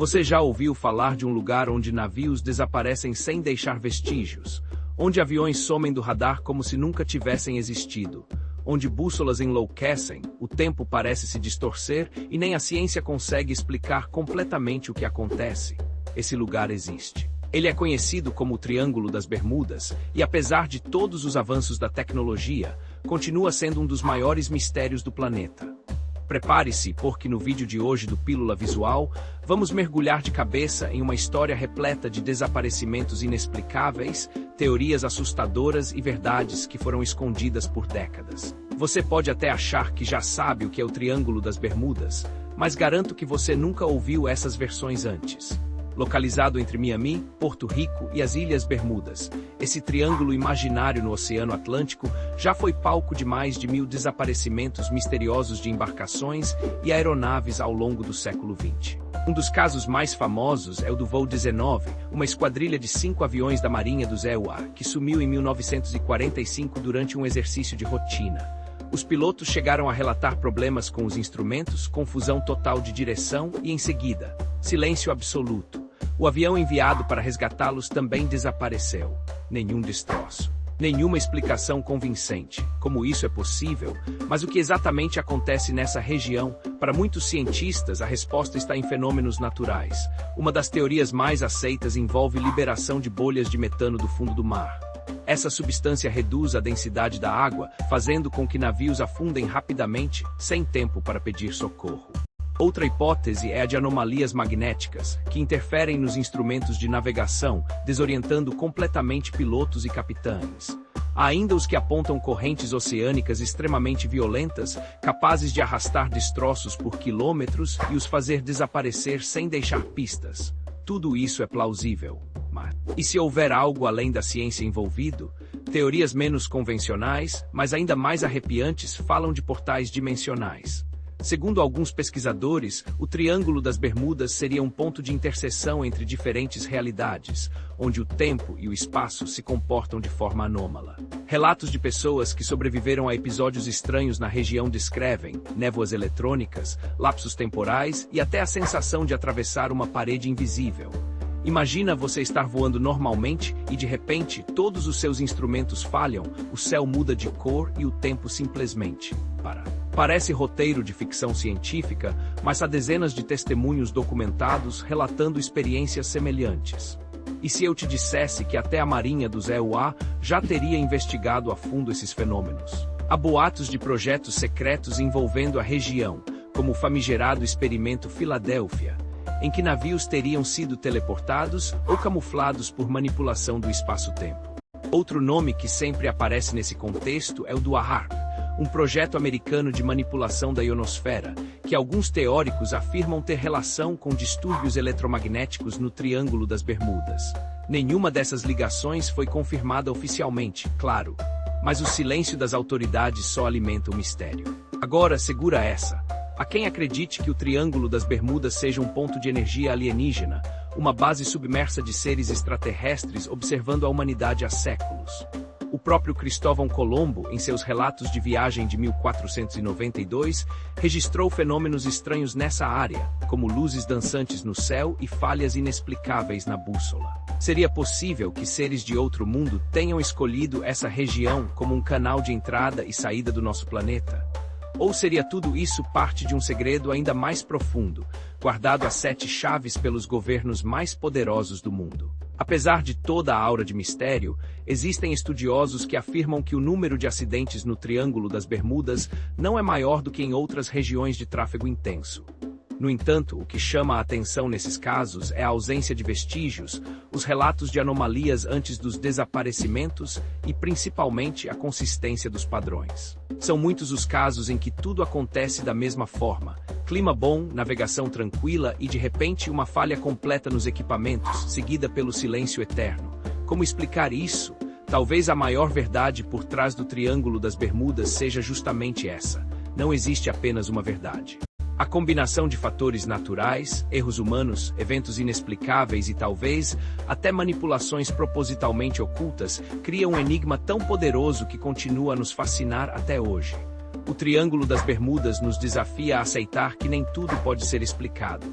Você já ouviu falar de um lugar onde navios desaparecem sem deixar vestígios, onde aviões somem do radar como se nunca tivessem existido, onde bússolas enlouquecem, o tempo parece se distorcer e nem a ciência consegue explicar completamente o que acontece? Esse lugar existe. Ele é conhecido como o Triângulo das Bermudas e, apesar de todos os avanços da tecnologia, continua sendo um dos maiores mistérios do planeta. Prepare-se, porque no vídeo de hoje do Pílula Visual, vamos mergulhar de cabeça em uma história repleta de desaparecimentos inexplicáveis, teorias assustadoras e verdades que foram escondidas por décadas. Você pode até achar que já sabe o que é o Triângulo das Bermudas, mas garanto que você nunca ouviu essas versões antes. Localizado entre Miami, Porto Rico e as Ilhas Bermudas, esse triângulo imaginário no Oceano Atlântico já foi palco de mais de 1000 desaparecimentos misteriosos de embarcações e aeronaves ao longo do século XX. Um dos casos mais famosos é o do voo 19, uma esquadrilha de 5 aviões da Marinha dos EUA, que sumiu em 1945 durante um exercício de rotina. Os pilotos chegaram a relatar problemas com os instrumentos, confusão total de direção e, em seguida, silêncio absoluto. O avião enviado para resgatá-los também desapareceu. Nenhum destroço. Nenhuma explicação convincente. Como isso é possível? Mas o que exatamente acontece nessa região? Para muitos cientistas, a resposta está em fenômenos naturais. Uma das teorias mais aceitas envolve liberação de bolhas de metano do fundo do mar. Essa substância reduz a densidade da água, fazendo com que navios afundem rapidamente, sem tempo para pedir socorro. Outra hipótese é a de anomalias magnéticas, que interferem nos instrumentos de navegação, desorientando completamente pilotos e capitães. Há ainda os que apontam correntes oceânicas extremamente violentas, capazes de arrastar destroços por quilômetros e os fazer desaparecer sem deixar pistas. Tudo isso é plausível. E se houver algo além da ciência envolvido? Teorias menos convencionais, mas ainda mais arrepiantes, falam de portais dimensionais. Segundo alguns pesquisadores, o Triângulo das Bermudas seria um ponto de interseção entre diferentes realidades, onde o tempo e o espaço se comportam de forma anômala. Relatos de pessoas que sobreviveram a episódios estranhos na região descrevem névoas eletrônicas, lapsos temporais e até a sensação de atravessar uma parede invisível. Imagina você estar voando normalmente e, de repente, todos os seus instrumentos falham, o céu muda de cor e o tempo simplesmente para. Parece roteiro de ficção científica, mas há dezenas de testemunhos documentados relatando experiências semelhantes. E se eu te dissesse que até a Marinha dos EUA já teria investigado a fundo esses fenômenos? Há boatos de projetos secretos envolvendo a região, como o famigerado Experimento Filadélfia, em que navios teriam sido teleportados ou camuflados por manipulação do espaço-tempo. Outro nome que sempre aparece nesse contexto é o do HAARP, um projeto americano de manipulação da ionosfera, que alguns teóricos afirmam ter relação com distúrbios eletromagnéticos no Triângulo das Bermudas. Nenhuma dessas ligações foi confirmada oficialmente, claro, mas o silêncio das autoridades só alimenta o mistério. Agora, segura essa. Há quem acredite que o Triângulo das Bermudas seja um ponto de energia alienígena, uma base submersa de seres extraterrestres observando a humanidade há séculos. O próprio Cristóvão Colombo, em seus relatos de viagem de 1492, registrou fenômenos estranhos nessa área, como luzes dançantes no céu e falhas inexplicáveis na bússola. Seria possível que seres de outro mundo tenham escolhido essa região como um canal de entrada e saída do nosso planeta? Ou seria tudo isso parte de um segredo ainda mais profundo, guardado a 7 chaves pelos governos mais poderosos do mundo? Apesar de toda a aura de mistério, existem estudiosos que afirmam que o número de acidentes no Triângulo das Bermudas não é maior do que em outras regiões de tráfego intenso. No entanto, o que chama a atenção nesses casos é a ausência de vestígios, os relatos de anomalias antes dos desaparecimentos e, principalmente, a consistência dos padrões. São muitos os casos em que tudo acontece da mesma forma: clima bom, navegação tranquila e, de repente, uma falha completa nos equipamentos, seguida pelo silêncio eterno. Como explicar isso? Talvez a maior verdade por trás do Triângulo das Bermudas seja justamente essa: não existe apenas uma verdade. A combinação de fatores naturais, erros humanos, eventos inexplicáveis e talvez até manipulações propositalmente ocultas cria um enigma tão poderoso que continua a nos fascinar até hoje. O Triângulo das Bermudas nos desafia a aceitar que nem tudo pode ser explicado,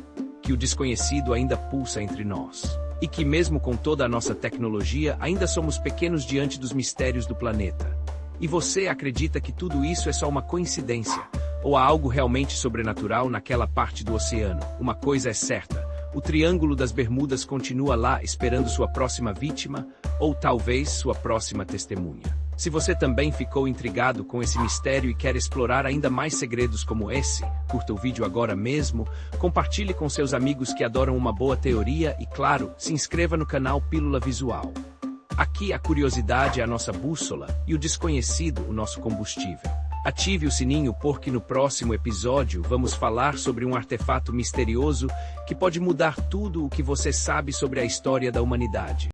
que o desconhecido ainda pulsa entre nós. E que mesmo com toda a nossa tecnologia, ainda somos pequenos diante dos mistérios do planeta. E você acredita que tudo isso é só uma coincidência? Ou há algo realmente sobrenatural naquela parte do oceano? Uma coisa é certa. O Triângulo das Bermudas continua lá esperando sua próxima vítima, ou talvez sua próxima testemunha. Se você também ficou intrigado com esse mistério e quer explorar ainda mais segredos como esse, curta o vídeo agora mesmo, compartilhe com seus amigos que adoram uma boa teoria e, claro, se inscreva no canal Pílula Visual. Aqui a curiosidade é a nossa bússola e o desconhecido o nosso combustível. Ative o sininho porque no próximo episódio vamos falar sobre um artefato misterioso que pode mudar tudo o que você sabe sobre a história da humanidade.